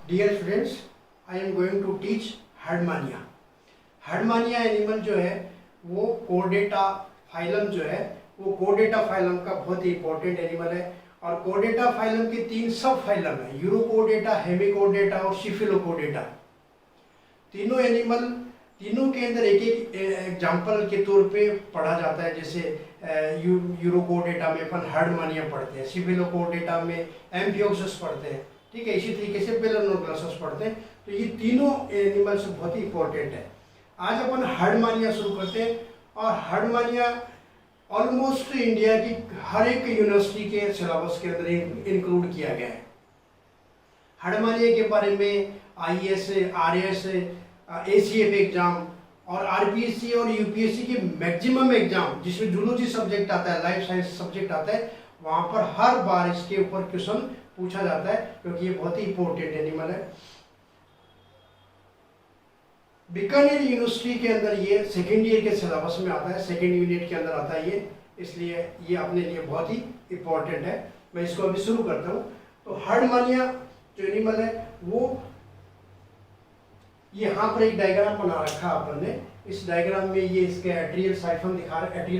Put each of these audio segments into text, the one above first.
Dear students, I am going to teach Herdmania. Herdmania animal जो है वो Chordata phylum जो है वो कोर्डेटा फाइलम का बहुत ही इंपॉर्टेंट एनिमल है। और कोर्डेटा फाइलम के 3 सब फाइलम है, यूरोकोर्डेटा, हेमिकोर्डेटा और सिफिलोकोर्डेटा। तीनों एनिमल, तीनों के अंदर एक एक एग्जाम्पल के तौर पे पढ़ा जाता है। जैसे यूरोकोर्डेटा में अपन हर्डमानिया पढ़ते हैं, सिफिलोकोर्डेटा में एम्फियोक्सस पढ़ते हैं, ठीक है। इसी तरीके से बेलोनोग्लोसस पढ़ते हैं। तो ये तीनों एनिमल्स बहुत ही इंपॉर्टेंट है। आज अपन हर्डमानिया शुरू करते हैं। और हर्डमानिया ऑलमोस्ट इंडिया की हर एक यूनिवर्सिटी के सिलेबस के अंदर इंक्लूड किया गया है। हर्डमानिया के बारे में IAS, RAS, ACF एग्जाम और RPSC और UPSC के मैक्सिमम एग्जाम जिसमें जूलॉजी सब्जेक्ट आता है, लाइफ साइंस सब्जेक्ट आता है, वहाँ पर हर बार इसके ऊपर क्वेश्चन पूछा जाता है क्योंकि ये बहुत ही इंपॉर्टेंट एनिमल है। बीकानेर यूनिवर्सिटी के अंदर ये सेकेंड ईयर के सिलेबस में आता है, सेकेंड यूनिट के अंदर आता है ये, इसलिए ये अपने लिए बहुत ही इंपॉर्टेंट है। मैं इसको अभी शुरू करता हूँ। तो हर्डमानिया जो एनिमल है वो यहाँ पर एक डायग्राम बना रखा है अपन ने। इस डायग्राम में ये इसका एट्रियल साइफन दिखा रखा है,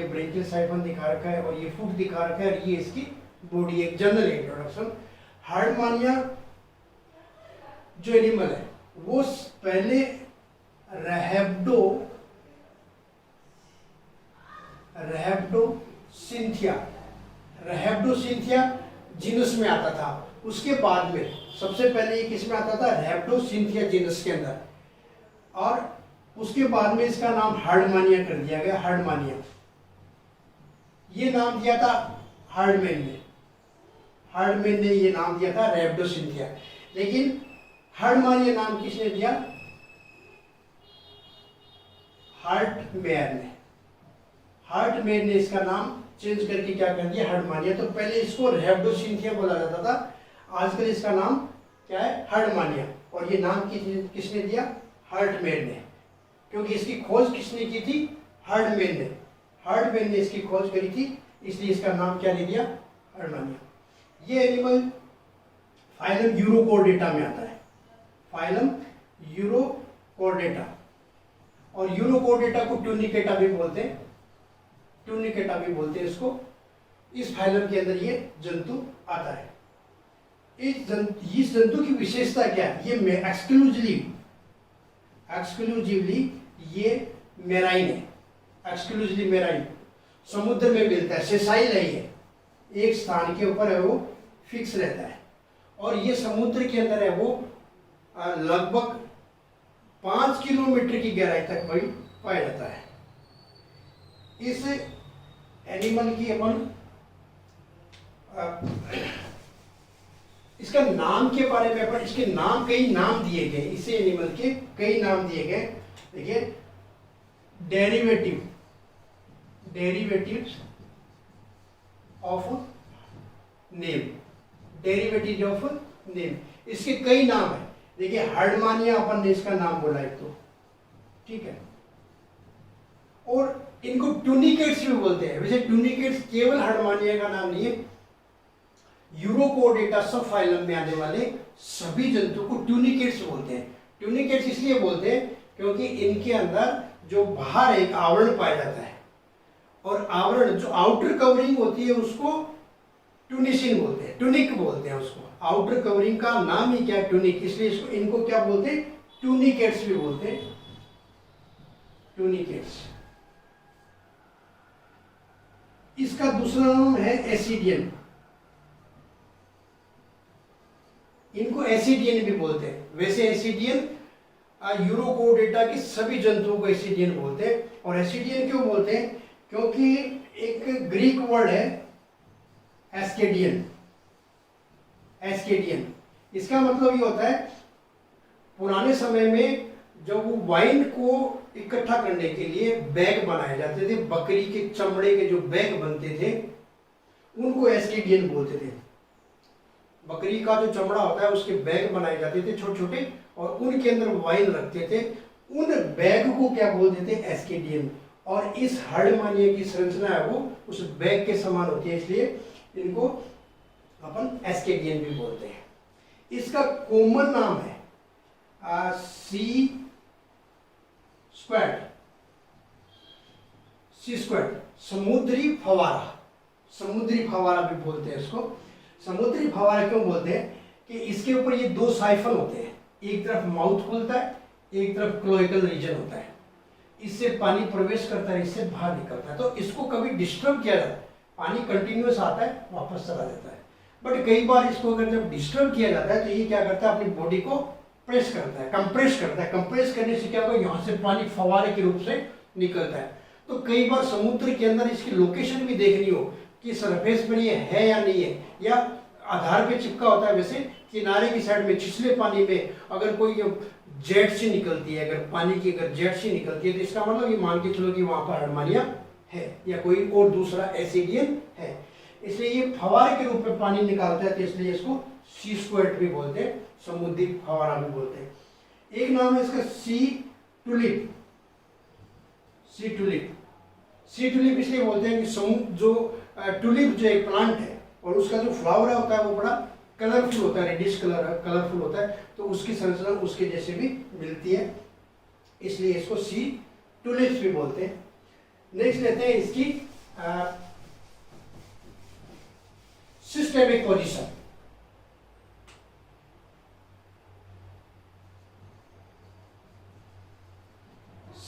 ये ब्रेंकियल साइफन दिखा रखा है और ये फुट दिखा रखा है और ये इसकी बॉडी, एक जनरल इंट्रोडक्शन। हर्डमानिया जो एनिमल है वो पहले रैप्डोसिंथिया जीनस में आता था। उसके बाद में सबसे पहले ये किस में आता था? रैप्डोसिंथिया जीनस के अंदर। और उसके बाद में इसका नाम हर्डमानिया कर दिया गया। हर्डमानिया ये नाम दिया था हर्डमैन ने ये नाम दिया था रैप्डोसिंथिया। लेकिन हर्डमानिया नाम किसने दिया? हार्टमेयर ने इसका नाम चेंज करके क्या कर दिया? हर्डमानिया। तो पहले इसको रैप्डोसिंथिया बोला जाता था, आजकल इसका नाम क्या है? हर्डमानिया। और ये नाम किसने दिया? हार्टमेयर ने, क्योंकि इसकी खोज किसने की थी? हार्डमैन ने इसकी खोज करी थी, इसलिए इसका नाम क्या दे दिया? हर्डमानिया। ये एनिमल फाइलम यूरोकोर्डेटा में आता है, फाइलम यूरोकोर्डेटा। और यूरोकोर्डेटा को ट्यूनिकेटा भी बोलते हैं, इसको। इस फाइलम के अंदर ये जंतु आता है। इस जंतु की विशेषता क्या है? ये एक्सक्लूसिवली ये मेराइन है, एक्सक्लूसिवली मेराइन, समुद्र में मिलता है, सेसाइल है, ये एक स्थान के ऊपर है, वो फिक्स रहता है। और ये समुद्र के अंदर है, वो लगभग 5 किलोमीटर की गहराई तक पाया जाता है। इस एनिमल की अपन इसका नाम के बारे में अपन, इसके नाम, कई नाम दिए गए, इसे एनिमल के कई नाम दिए गए। देखिए, डेरिवेटिव्स ऑफ नेम, इसके कई नाम है। देखिए, हर्डमानिया अपन ने इसका नाम बोला एक तो, ठीक है। और इनको ट्यूनिकेट्स भी बोलते हैं। वैसे ट्यूनिकेट्स केवल हर्डमानिया का नाम नहीं है, यूरोकोर्डेटा सब फाइलम में आने वाले सभी जंतु को ट्यूनिकेट्स बोलते हैं। ट्यूनिकेट्स इसलिए बोलते हैं क्योंकि इनके अंदर जो बाहर एक आवरण पाया जाता है, और आवरण जो आउटर कवरिंग होती है उसको ट्यूनिसिन बोलते हैं, ट्यूनिक बोलते हैं उसको। आउटर कवरिंग का नाम ही क्या है? ट्यूनिक। इसलिए इसको, इनको क्या बोलते हैं? ट्यूनिकेट्स भी बोलते हैं, ट्यूनिकेट्स। इसका दूसरा नाम है एसिडियन, इनको एसिडियन भी बोलते हैं। वैसे एसिडियन यूरोकोर्डेटा के सभी जंतुओं को एसिडियन बोलते हैं। और एसिडियन क्यों बोलते हैं? क्योंकि एक ग्रीक वर्ड है एस्केडियन। इसका मतलब ये होता है, पुराने समय में जब वो वाइन को इकट्ठा करने के लिए बैग बनाए जाते थे, बकरी के चमड़े के जो बैग बनते थे उनको एस्केडियन बोलते थे। बकरी का जो चमड़ा होता है उसके बैग बनाए जाते थे छोटे छोटे, और उनके अंदर वाइन रखते थे। उन बैग को क्या बोलते थे? एस्केडियन। और इस हर्डमानिया की संरचना है वो उस बैग के समान होती है, इसलिए इनको अपन एस्केडियन भी बोलते हैं। इसका कॉमन नाम है सी स्क्वाड, समुद्री फवारा। समुद्री फवारा भी बोलते हैं इसको। समुद्री फवारा क्यों बोलते हैं कि इसके ऊपर ये दो साइफन होते हैं, एक तरफ माउथ खुलता है, एक तरफ क्लोएकल रीजन होता है। इससे पानी प्रवेश करता है, इससे बाहर निकलता है। तो इसको कभी डिस्टर्ब किया जाता है, पानी कंटिन्यूअस आता है वापस चला जाता है। बट कई बार इसको अगर जब डिस्टर्ब किया जाता है तो ये क्या करता है, अपनी बॉडी को प्रेस करता है, कंप्रेस करता है। कंप्रेस करने से क्या होगा, यहाँ से पानी फवारे के रूप से निकलता है। तो कई बार समुद्र के अंदर इसकी लोकेशन भी देखनी हो कि सरफेस पर ये है या नहीं है, या आधार पे चिपका होता है, वैसे किनारे की साइड में छिछले पानी में अगर कोई जेट सी निकलती है, अगर पानी की अगर जेट सी निकलती है तो इसका मतलब ये मान के चलो कि वहां पर हडमानिया है या कोई और दूसरा एसिडियन है। इसलिए ये फवारे के रूप में पानी निकालता है, तो इसलिए इसको सी स्क्वाड भी बोलते हैं, समुद्री फवारा भी बोलते हैं। एक नाम है इसका सी टुलिप। सी टुलिप, सी टुलिप इसलिए बोलते हैं कि जो टुलिप जो एक प्लांट है और उसका जो फ्लावर होता है वो बड़ा कलरफुल होता है, रेडिश कलरफुल होता है, तो उसकी संरचना उसके जैसे भी मिलती है, इसलिए इसको सी टुलिप्स भी बोलते हैं। नेक्स्ट लेते हैं इसकी सिस्टेमिक पोजीशन।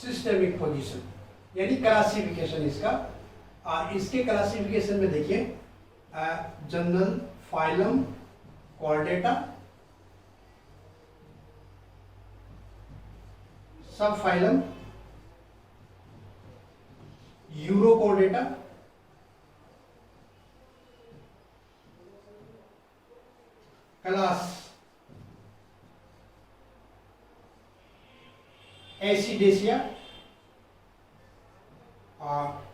सिस्टेमिक पोजीशन यानी क्लासिफिकेशन इसका। इसके क्लासिफिकेशन में देखिए जनरल, फाइलम, कॉर्डेटा, सब फाइलम, यूरोकॉर्डेटा, क्लास एसिडेसिया,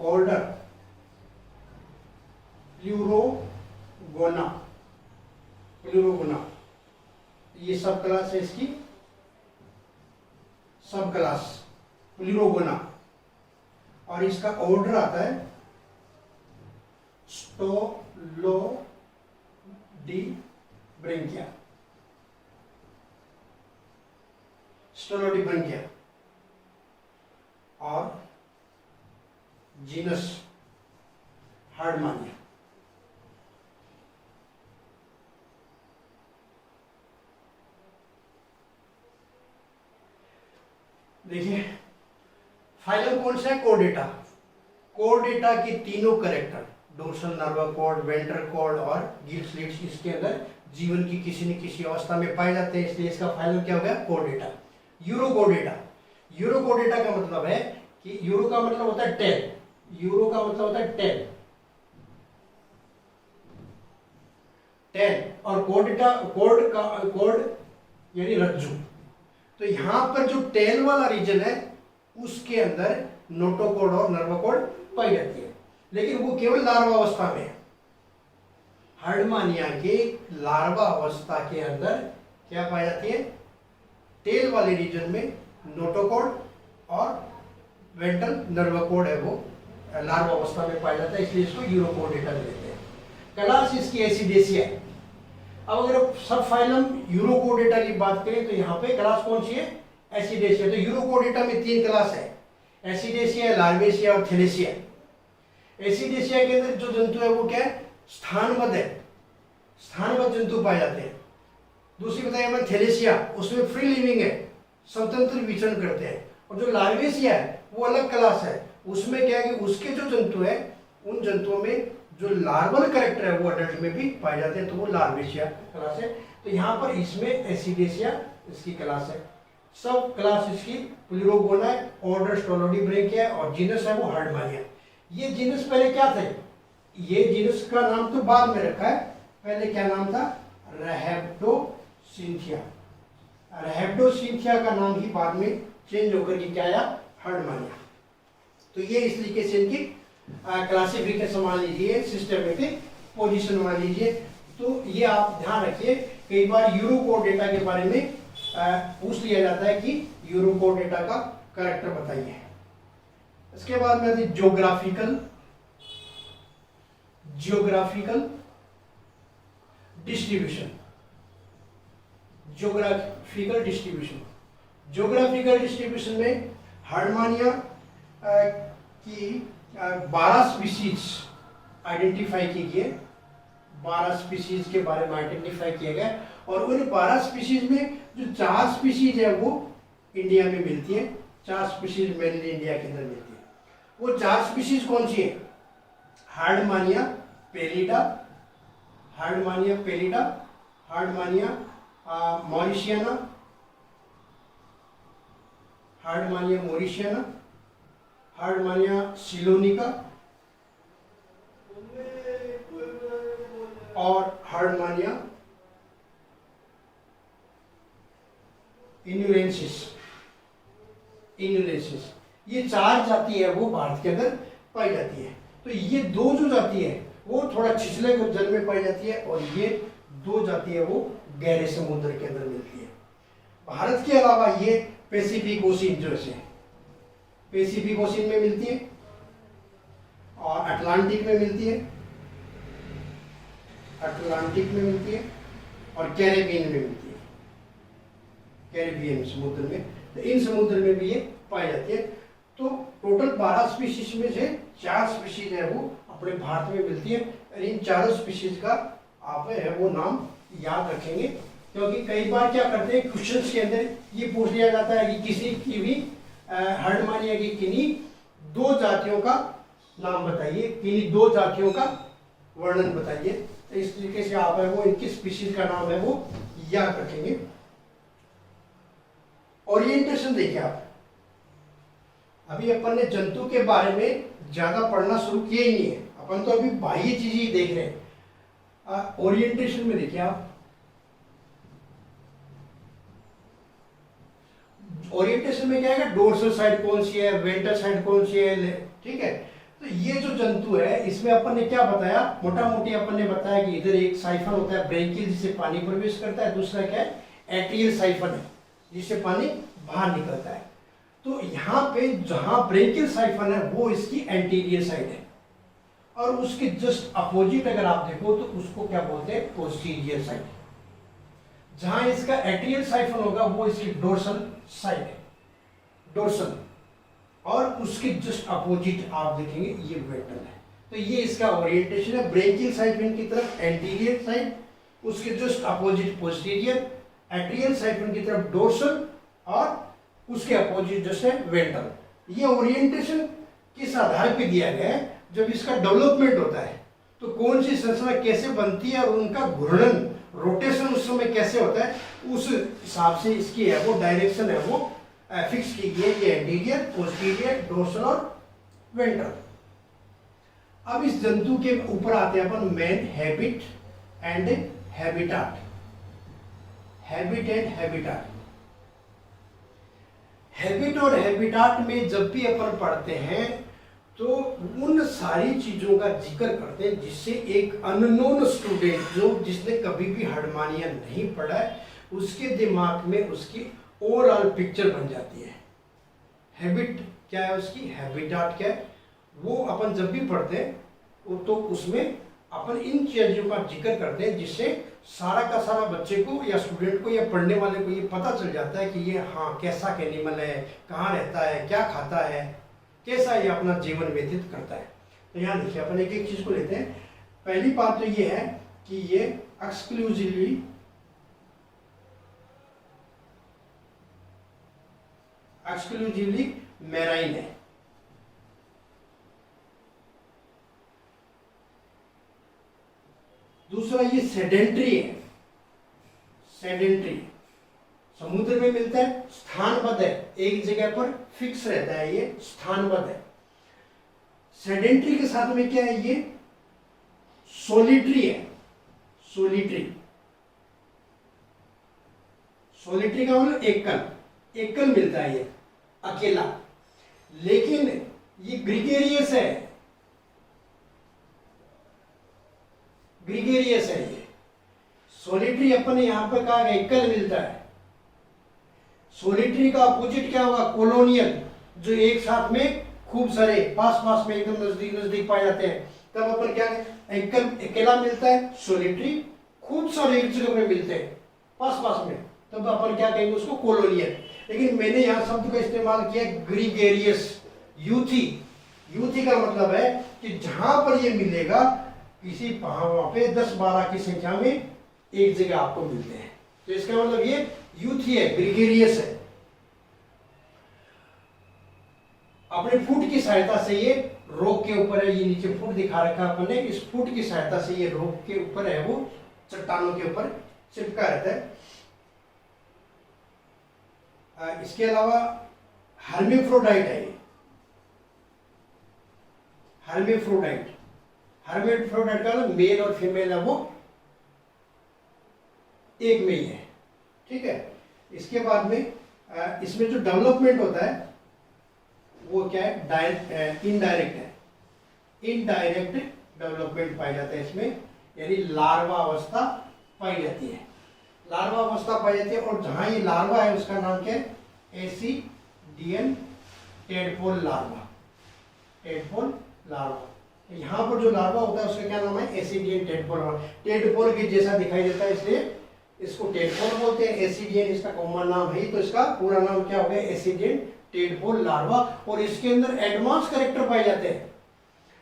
ऑर्डर प्लूरोगोना। ये सब क्लास है इसकी, सब क्लास प्लूरोगोना। और इसका ऑर्डर आता है स्टोलोडिब्रैंकिया। स्टोलोडिब्रैंकिया। और जीनस हार्डमानिया। देखिए फाइलम कौन सा है, कोर्डेटा। कोर्डेटा के तीनों character, dorsal nerve cord, ventral cord और गिल स्लिट्स, इसके अंदर जीवन की किसी न किसी अवस्था में पाए जाते हैं, इसलिए इसका फाइलम क्या हो गया, कोर्डेटा। यूरोकोर्डेटा। यूरोकोर्डेटा का मतलब है कि यूरो का मतलब होता है टेल, यूरो का मतलब होता है टेल, टेल, और कोर्डेटा कॉर्ड यानी रज्जु। तो यहां पर जो टेल वाला रीजन है उसके अंदर नोटोकॉर्ड और नर्वोकॉर्ड पाई जाती है, लेकिन वो केवल लार्वा अवस्था में है। हार्डमानिया के लार्वा अवस्था के अंदर क्या पाई जाती है, टेल वाले रीजन में नोटोकॉर्ड और वेंट्रल नर्वोकॉर्ड है, वो लार्वा अवस्था में पाया जाता है, इसलिए इसको यूरोकोर्डेटा कहते हैं। क्लास इसकी एसिडेसिया है। अब अगर सब फाइलम यूरोकोर्डेटा की बात करें तो यहाँ पे क्लास कौन सी है, एसिडेसिया। तो यूरोकोर्डेटा में 3 क्लास है, एसिडेसिया, लार्वेसिया और थैलेसिया। एसिडेसिया के अंदर जो जंतु है वो क्या है, स्थानबद्ध है, स्थानबद्ध जंतु पाए जाते हैं। दूसरी बताइए हमें थैलेसिया, उसमें फ्री लिविंग है, स्वतंत्र विचरण करते हैं। और जो लार्वेसिया है वो अलग क्लास है, उसमें क्या है कि उसके जो जंतु है उन जंतुओं में जो लार्वल कैरेक्टर है वो अडल्ट में भी पाए जाते हैं, तो वो लार्वेसिया क्लास है। तो यहाँ पर इसमें एसिडेसिया इसकी क्लास है, सब क्लास इसकी प्लूरोगोना है, ऑर्डर स्टोलोडिब्रैंकिया और जीनस है वो हार्डमानिया। ये जीनस पहले क्या थे, ये जीनस का नाम तो बाद में रखा है, पहले क्या नाम था, रैप्टोसिंथिया। रैप्टोसिंथिया का नाम ही बाद में चेंज होकर के क्या आया, हार्डमानिया। तो ये इस तरीके से इनकी क्लासिफिकेशन मान लीजिए, सिस्टमेटिक पोजीशन मान लीजिए। तो ये आप ध्यान रखिए, कई बार यूरोकोर्डेटा के बारे में पूछ लिया जाता है कि यूरोकोर्डेटा का कैरेक्टर बताइए। इसके बाद में geographical distribution. Geographical distribution. Geographical distribution में हार्डमानिया की 12 स्पीशीज आइडेंटिफाई की गई, 12 स्पीशीज के बारे में आइडेंटिफाई किया गया, और उन 12 स्पीशीज में जो 4 स्पीशीज है वो इंडिया में मिलती है, 4 स्पीशीज मेनली इंडिया के अंदर मिलती है। वो 4 स्पीशीज कौन सी है? हार्डमानिया पेलिडा, हार्डमानिया पेलिडा, हार्डमानिया मॉरिशियाना, हार्डमानिया मॉरिशियाना, हार्डमानिया सिलोनिका और हार्डमानिया इन्यूरेंसिस। ये 4 जाति है वो भारत के अंदर पाई जाती है। तो ये 2 जो जाति है वो थोड़ा छिछले जल में पाई जाती है, और ये 2 जाति है वो गहरे समुद्र के अंदर मिलती है। भारत के अलावा ये पैसिफिक ओशियन जो है, पैसिफिक ओशियन में मिलती है, और अटलांटिक में मिलती है, अटलांटिक में मिलती है, और कैरेबियन में मिलती है, कैरेबियन समुद्र में। तो इन समुद्र में भी ये पाई जाती है। तो टोटल 12 स्पीशीज में से 4 स्पीशीज है वो अपने भारत में मिलती है, और इन 4 स्पीशीज का आप है वो नाम याद रखेंगे, क्योंकि कई बार क्या करते हैं क्वेश्चंस के अंदर ये पूछ लिया जाता है कि किसी की भी हार्डमानिया की किन्हीं 2 जातियों का नाम बताइए, किन्हीं 2 जातियों का वर्णन बताइए। तो इस तरीके से आप है वो इनकी स्पीशीज का नाम है वो याद रखेंगे। ओरिएंटेशन देखिए आप, अभी अपन ने जंतु के बारे में ज्यादा पढ़ना शुरू किया ही नहीं है, अपन तो अभी बाह्य चीज ही देख रहे हैं। ओरिएंटेशन में देखिए आप, ओरिएंटेशन में क्या है, डोर्सल साइड कौन सी है, वेंट्रल साइड कौन सी है, ठीक है। तो ये जो जंतु है इसमें अपन ने क्या बताया, मोटा मोटी अपन ने बताया कि इधर एक साइफन होता है ब्रेंकियल जिससे पानी प्रवेश करता है, दूसरा क्या है एट्रियल साइफन है जिससे पानी बाहर निकलता है। तो यहाँ पे जहां ब्रेंकियल साइफन है वो इसकी एंटीरियर साइड है, और उसके जस्ट अपोजिट अगर आप देखो तो उसको क्या बोलते हैं पोस्टीरियर साइड। जहां इसका एट्रियल साइफन होगा वो इसकी डोर्सल साइड है, डोर्सल, और उसके जस्ट अपोजिट आप देखेंगे ये वेंट्रल है। तो ये इसका ओरिएंटेशन है, ब्रेंकियल साइफन की तरफ एंटीरियर साइड, उसके just opposite posterior, atrial siphon की तरफ डोर्सल, और उसके अपोजिट जस्ट है वेंट्रल। ये ओरिएंटेशन किस आधार पे दिया गया है, जब इसका डेवलपमेंट होता है तो कौन सी संरचना कैसे बनती है और उनका घूर्णन रोटेशन उस समय कैसे होता है, उस हिसाब से इसकी है वो डायरेक्शन है वो फिक्स की गई है, ये एंटीरियर, पोस्टीरियर, डोर्सल और वेंट्रल। अब इस जंतु के ऊपर आते हैं अपन main habit and habitat. Habit and habitat, habit और हैबिटाट में जब भी अपन पढ़ते हैं तो उन सारी चीजों का जिक्र करते हैं जिससे एक अननोन स्टूडेंट जो जिसने कभी भी हार्डमानिया नहीं पढ़ा है उसके दिमाग में उसकी ओवरऑल पिक्चर बन जाती है। हैबिट क्या है उसकी, हैबिटाट क्या है, वो अपन जब भी पढ़ते हैं तो उसमें अपन इन चीजों का जिक्र करते हैं जिससे सारा का सारा बच्चे को या स्टूडेंट को या पढ़ने वाले को ये पता चल जाता है कि ये हाँ कैसा एनिमल है, कहाँ रहता है, क्या खाता है, कैसा ये अपना जीवन व्यतीत करता है। तो यहाँ देखिए अपन एक एक चीज को लेते हैं। पहली बात तो ये है कि ये एक्सक्लूसिवली मैराइन है। दूसरा ये सेडेंट्री है, सेडेंट्री समुद्र में मिलता है, स्थानबद्ध है, एक जगह पर फिक्स रहता है, ये स्थानबद्ध है। सेडेंट्री के साथ में क्या है, ये सोलिटरी है, सोलिटरी, सोलिटरी का मतलब एकल, एकल मिलता है, ये अकेला। लेकिन ये ग्रीगेरियस है, ग्रीगेरियस है ये। सोलिटरी अपन यहां पर कहा एकल मिलता है, सोलिटरी का अपोजिट क्या होगा कॉलोनियल, जो एक साथ में खूब सारे पास पास में एकदम नजदीक नजदीक पाए जाते हैं। तब अपन क्या एकल अकेला मिलता है, सोलिटरी खूब सारे एक जगह में मिलते हैं पास पास में, तब अपन क्या कहेंगे उसको कोलोनियल। लेकिन मैंने यहाँ शब्द का इस्तेमाल किया ग्रीगेरियस, यूथी। यूथी का मतलब है कि जहां पर ये मिलेगा किसी वहां पे 10-12 की संख्या में एक जगह आपको मिलते हैं, तो इसका मतलब ये यूथी है, ग्रीगेरियस है। अपने फुट की सहायता से ये रॉक के ऊपर है, ये नीचे फुट दिखा रखा है अपन ने, इस फुट की सहायता से ये रॉक के ऊपर है, वो चट्टानों के ऊपर चिपका रहता है। इसके अलावा हर्मेफ्रोडाइट है ये, हर्मेफ्रोडाइट। हर्मेफ्रोडाइट का मतलब मेल और फीमेल है वो एक में ही है, ठीक है। इसके बाद में इसमें जो डेवलपमेंट होता है वो क्या है, डायरेक्ट इनडायरेक्ट है। इनडायरेक्ट डेवलपमेंट पाया जाता है इसमें, यानी लार्वा अवस्था पाई जाती है, लार्वा अवस्था पाई जाती है। और जहां ये लार्वा है उसका नाम क्या है, एसीडियन टेडपोल लार्वा, टेडपोल लार्वा। यहाँ पर जो लार्वा होता है उसका क्या नाम है, एसीडियन टेडपोल लार्वा। टेडपोल के जैसा दिखाई देता है इसलिए इसको टेडपोल बोलते हैं। एसीडियन इसका कॉमन नाम है, तो इसका पूरा नाम क्या हो गया, एसीडियन टेडपोल लार्वा। और इसके अंदर एडवांस कैरेक्टर पाए जाते हैं।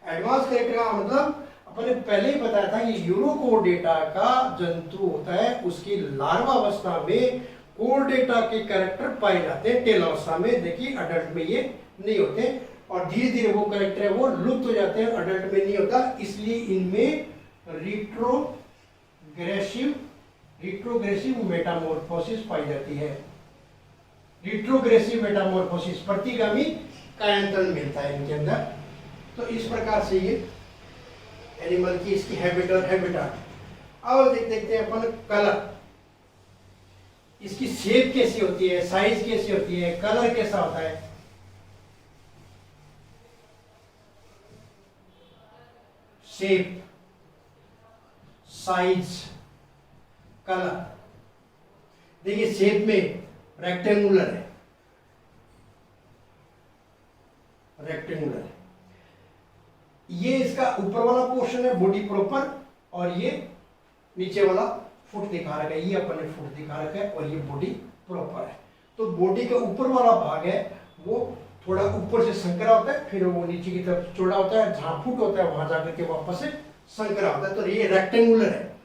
एडवांस कैरेक्टर का मतलब अपने पहले ही बताया था कि यूरोकोर्डेटा का जंतु होता है, उसकी लार्वा अवस्था में कोर्डेटा के कैरेक्टर पाए जाते हैं, टेल अवस्था में। देखिए अडल्ट में ये नहीं होते, और धीरे धीरे वो कैरेक्टर है वो लुप्त हो जाते हैं, अडल्ट में नहीं होता। इसलिए इनमें रिट्रोग्रेसिव मेटामॉर्फोसिस पाई जाती है। रिट्रोग्रेसिव मेटामॉर्फोसिस, प्रतिगामी कायांतरण मिलता है इनके अंदर। तो इस प्रकार से ये एनिमल की इसकी हैबिट और हैबिटाट। अब देखते हैं अपन कलर, इसकी शेप कैसी होती है, साइज कैसी होती है, कलर कैसा होता है। Shape, size, colour. देखिए शेप में रेक्टेंगुलर है, रेक्टेंगुलर है। ये इसका ऊपर वाला पोर्शन है बॉडी प्रॉपर, और ये नीचे वाला फुट दिखा रखा है, ये अपन ने फुट दिखा रखा है, और ये बॉडी प्रॉपर है। तो बॉडी का ऊपर वाला भाग है वो थोड़ा ऊपर से संकरा होता है, फिर वो नीचे की तरफ चौड़ा होता है, जहां फुट होता है वहां जाकर के वापस से संकरा होता है। तो ये रेक्टेंगुलर है,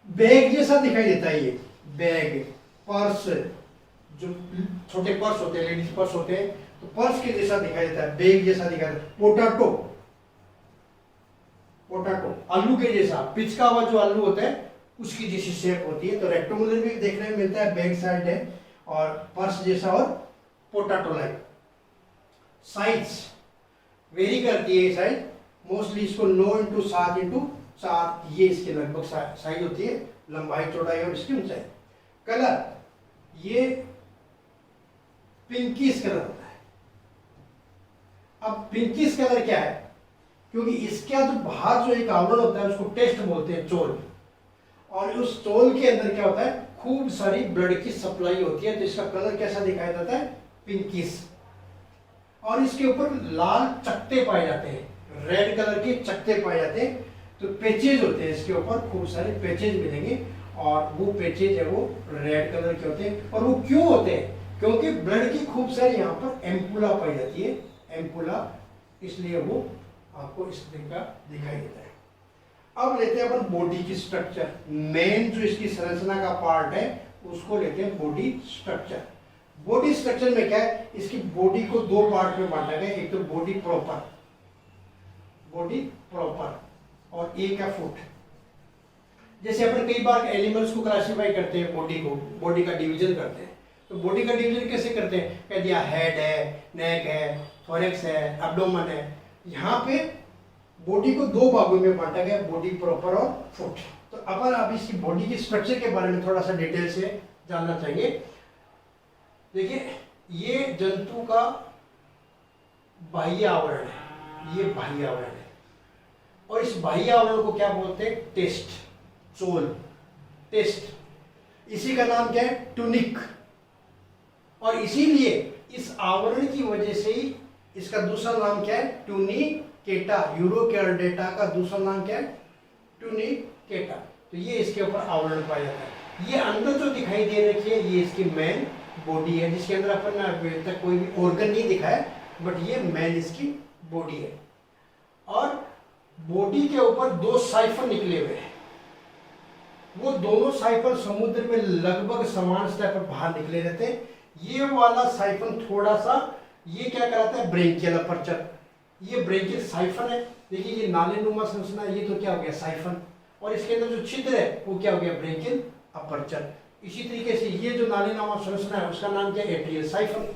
बैग जैसा दिखाई देता है। ये बैग, पर्स, जो छोटे पर्स होते हैं, लेडीज पर्स होते हैं, तो पर्स के जैसा दिखाई देता है, बैग जैसा दिखाई देता है। पोटैटो, पोटैटो आलू के जैसा, पिचका हुआ जो आलू होता है उसकी जैसी शेप होती है। तो रेक्टेंगुलर भी देखने में मिलता है, बैक साइड है, और पर्स जैसा, और पोटैटो लाइक। साइज वेरी करती है साइज, मोस्टली इसको 9x7x4 ये इसके लगभग साइज होती है, लंबाई, चौड़ाई और इसकी ऊंचाई। कलर, ये पिंकिश कलर होता है। अब पिंकिश कलर क्या है, क्योंकि इसका जो बाहर जो एक आवरण होता है उसको टेस्ट बोलते हैं, चोल, और उस चोल के अंदर क्या होता है, खूब सारी ब्लड की सप्लाई होती है, तो इसका कलर कैसा दिखाई देता है, पिंकिश। और इसके ऊपर लाल चकते पाए जाते हैं, रेड कलर के चकते पाए जाते हैं। तो पेचेज होते हैं इसके ऊपर, खूब सारे पेचेज मिलेंगे, और वो पेचेज है वो रेड कलर के होते हैं। और वो क्यों होते हैं, क्योंकि ब्लड की खूब सारी यहाँ पर एम्पुला पाई जाती है, एम्पुला, इसलिए वो आपको इस तरह का दिखाई देता है। अब लेते हैं अपन बॉडी की स्ट्रक्चर, मेन जो इसकी संरचना का पार्ट है उसको लेते हैं बॉडी स्ट्रक्चर। बॉडी स्ट्रक्चर में क्या है, इसकी बॉडी को दो पार्ट में बांटा गया, एक तो बॉडी प्रॉपर, बॉडी प्रॉपर, और एक है फुट। जैसे अपन कई बार एनिमल्स को क्लासिफाई करते हैं, बॉडी को, बॉडी का डिवीजन करते हैं। तो बॉडी का डिवीजन कैसे करते हैं, कह दिया हेड है, नेक है, थोरेक्स है, एब्डोमेन है। यहाँ पे बॉडी को दो भागों में बांटा गया, बॉडी प्रॉपर और फुट। तो अपन अब इसकी बॉडी के स्ट्रक्चर के बारे में थोड़ा सा डिटेल से जानना चाहिए। देखिए ये जंतु का बाह्य आवरण है, ये बाह्य आवरण है, और इस बाह्य आवरण को क्या बोलते हैं, टेस्ट, चोल, टेस्ट। इसी का नाम क्या है, टूनिक। और इसीलिए इस आवरण की वजह से ही इसका दूसरा नाम क्या है, टूनिकेटा। यूरोकोर्डेटा का दूसरा नाम क्या है, टूनिकेटा। तो ये इसके ऊपर आवरण पाया जाता है। ये अंदर जो दिखाई दे रखी है ये इसकी मेन बॉडी है, जिसके अंदर अपन ने अभी तक कोई भी ऑर्गन नहीं दिखा है, बट ये मेन इसकी बॉडी है। और बॉडी के ऊपर 2 साइफन निकले हुए हैं, वो दोनों साइफन समुद्र में लगभग समान सतह पर बाहर निकले रहते हैं। ये वाला साइफन थोड़ा सा ये क्या कराता है, ब्रेंकियल अपर्चर, ये ब्रेंकियल साइफन है। देखिए ये नालीनुमा संरचना, ये तो क्या हो गया साइफन, और इसके अंदर जो छिद्र है वो क्या हो गया, ब्रेंकियल अपर्चर। इसी तरीके से ये जो नालीनुमा संरचना है उसका नाम क्या है, एट्रियल साइफन,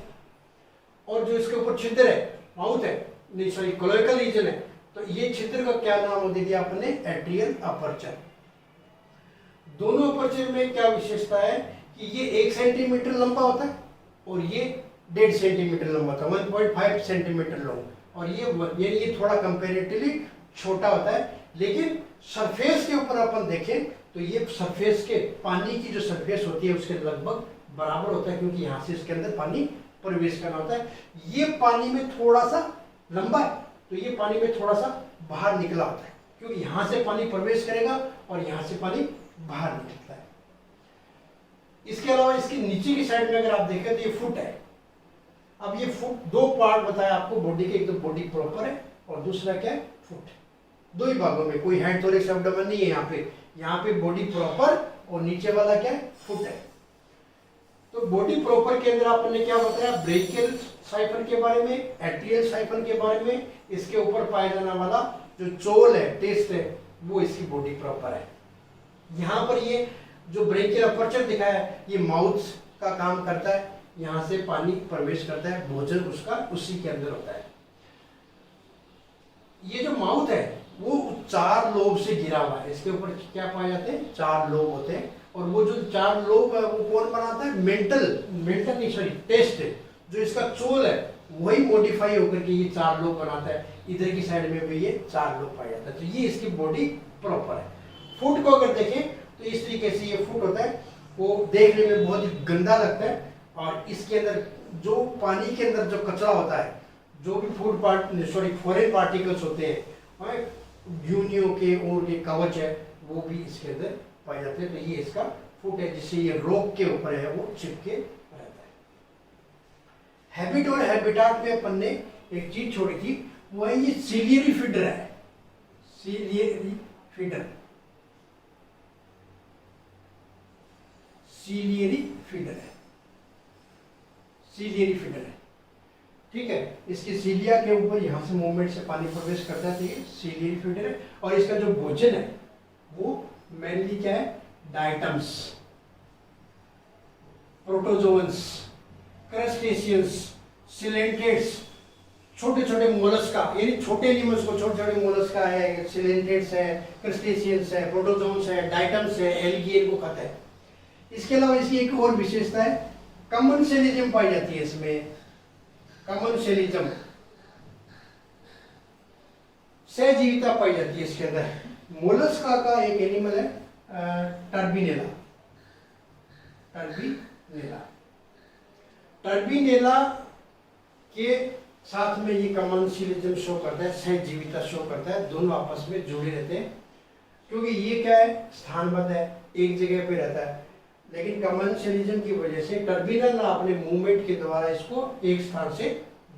और जो इसके ऊपर छिद्र है, माउथ है, नहीं सॉरी क्लोएकल रीजन है, तो ये छिद्र का क्या नाम दे दिया आपने, एट्रियल अपर्चर। दोनों अपर्चर में क्या विशेषता है कि ये 1 सेंटीमीटर लंबा होता है और ये 1.5 सेंटीमीटर लंबा होता है, 1.5 सेंटीमीटर लॉन्ग, और ये थोड़ा कंपेरेटिवली छोटा होता है। लेकिन सरफेस के ऊपर अपन देखें तो ये सरफेस के पानी की जो सरफेस होती है उसके लगभग बराबर होता है, क्योंकि यहाँ से इसके अंदर पानी प्रवेश करना होता है। ये पानी में थोड़ा सा लंबा है तो ये पानी में थोड़ा सा बाहर निकला होता है, क्योंकि यहाँ से पानी प्रवेश करेगा और यहाँ से पानी बाहर निकलता है। इसके अलावा इसके नीचे की साइड में अगर आप देखें तो ये फुट है। अब ये फुट 2 पार्ट बताया आपको बॉडी के, एक तो बॉडी प्रॉपर है और दूसरा क्या है, फुट। 2 ही भागों में, कोई हेड थोड़े एब्डोमेन नहीं है यहाँ पे बॉडी प्रॉपर और नीचे वाला क्या है, फुट है। तो बॉडी प्रॉपर के अंदर आपने क्या बताया, ब्रेकियल साइफन के बारे में, एट्रियल साइफन के बारे में, इसके ऊपर पाया जाने वाला जो चोल है, टेस्ट है, वो इसकी बॉडी प्रॉपर है। यहाँ पर ये जो ब्रेकियल अपर्चर दिखाया है ये माउथ का काम करता है, यहाँ से पानी प्रवेश करता है, भोजन उसका उसी के अंदर होता है। ये जो माउथ है वो 4 लोब से घिरा हुआ है, इसके ऊपर क्या पाए जाते हैं, 4 लोब होते हैं, और वो जो 4 लोब है वो कौन बनाता है, मेंटल नहीं सॉरी टेस्ट, जो इसका चोल है वही मॉडिफाई होकर के ये 4 लोब बनाता है। इधर की साइड में भी ये 4 लोब पाया जाता है, तो ये इसकी बॉडी प्रॉपर है। फुट को अगर देखें तो इस तरीके से ये फुट होता है, वो देखने में बहुत ही गंदा लगता है, और इसके अंदर जो पानी के अंदर जो कचरा होता है, जो भी फॉरेन पार्टिकल्स होते हैं, यूनियो के और के कवच है, वो भी इसके अंदर पाए जाते हैं। तो ये इसका फुट है, जिससे ये रॉक के ऊपर है वो चिपके रहता है। हैबिट और हैबिटाट में अपन ने एक चीज छोड़ी थी, वो है ये सिलियरी फीडर है, सिलियरी फीडर, सिलियरी फीडर है, सिलियरी फीडर है, ठीक है। इसकी सीलिया के ऊपर यहाँ से मूवमेंट से पानी प्रवेश करता है, तो ये सिलियरी फीडर है। और इसका जो भोजन है वो मेनली क्या है, डायटम्स, प्रोटोजोन्स, क्रस्टेशियंस, सिलेंटेड्स, छोटे छोटे मोलस्का, यानी छोटे एनिमल्स को छोटे छोटे मोलस्का है, सिलेंटेड्स है, क्रस्टेशियंस है, प्रोटोजोन्स है, डायटम्स है, एल्गी को खाता है। इसके अलावा इसकी एक और विशेषता है, कॉमन सेलिज्म पाई जाती है इसमें, कॉमन सेलिज्म, सहजीविता पाई जाती है इसके अंदर। मोलस्का का एक एनिमल है टर्बिनेला, टर्बिनेला के साथ में ये कॉमन सेलिज्म शो करता है, सहजीविता शो करता है, दोनों आपस में जुड़े रहते हैं, क्योंकि ये क्या है, स्थानबद्ध है, एक जगह पे रहता है। लेकिन कॉमन सेलिज्म की वजह से टर्बिनल अपने मूवमेंट के द्वारा इसको एक स्थान से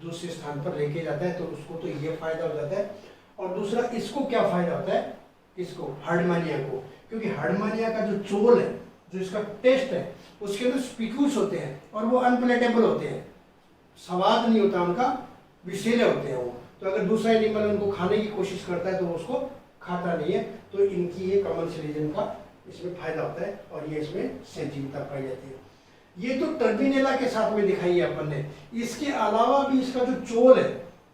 दूसरे स्थान पर लेके जाता है, तो उसको तो ये फायदा हो जाता है। और दूसरा इसको क्या फायदा होता है, इसको हार्डमानिया को, क्योंकि हार्डमानिया का जो चोल है, जो इसका टेस्ट है, उसके अंदर स्पीक्यूल्स होते हैं और वो अनप्लेटेबल होते हैं, स्वाद नहीं होता उनका, विषैले होते हैं वो। तो अगर दूसरा एनिमल उनको खाने की कोशिश करता है तो वो उसको खाता नहीं है। तो इनकी ये कॉमन सेलिज्म का इसमें फायदा होता है और ये इसमें सहजीविता पाई जाती है। ये तो टर्बिनेला के साथ में दिखाई है अपन ने। इसके अलावा भी इसका जो चोल है,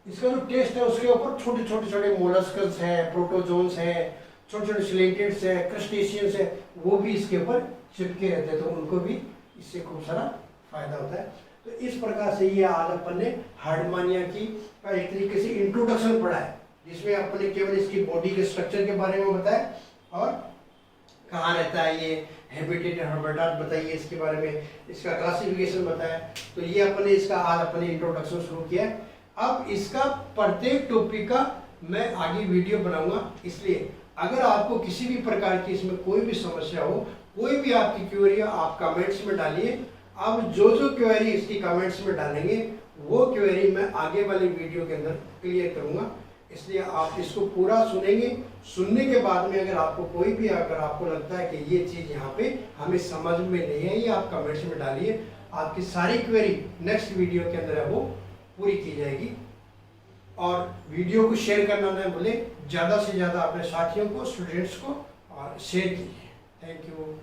इसका जो टेस्ट है, उसके ऊपर छोटे छोटे मोलस्कस है, प्रोटोजोन्स है, छोटे छोटे सिलेंटेड्स है, क्रस्टेशियंस है, वो भी इसके ऊपर चिपके रहते हैं, तो उनको भी इससे खूब सारा फायदा होता है। तो इस प्रकार से ये आज अपन ने हार्डमानिया की का एक तरीके से इंट्रोडक्शन पढ़ा है, जिसमें अपन ने केवल इसकी बॉडी के स्ट्रक्चर के बारे में बताया और कहाँ रहता है ये, हैबिटेट हैबिटाट बताइए इसके बारे में, इसका क्लासिफिकेशन बताया। तो ये अपने इसका आज अपने इंट्रोडक्शन शुरू किया है। अब इसका प्रत्येक टॉपिक का मैं आगे वीडियो बनाऊंगा, इसलिए अगर आपको किसी भी प्रकार की इसमें कोई भी समस्या हो, कोई भी आपकी क्वेरी है आप कमेंट्स में डालिए। अब जो जो क्वेरी इसकी कमेंट्स में डालेंगे वो क्वेरी मैं आगे वाली वीडियो के अंदर क्लियर करूंगा, इसलिए आप इसको पूरा सुनेंगे। सुनने के बाद में अगर आपको कोई भी अगर आपको लगता है कि ये चीज़ यहाँ पे हमें समझ में नहीं है, ये आप कमेंट्स में डालिए, आपकी सारी क्वेरी नेक्स्ट वीडियो के अंदर है वो पूरी की जाएगी। और वीडियो को शेयर करना न भूलें, ज़्यादा से ज़्यादा अपने साथियों को, स्टूडेंट्स को और शेयर कीजिए। Thank you.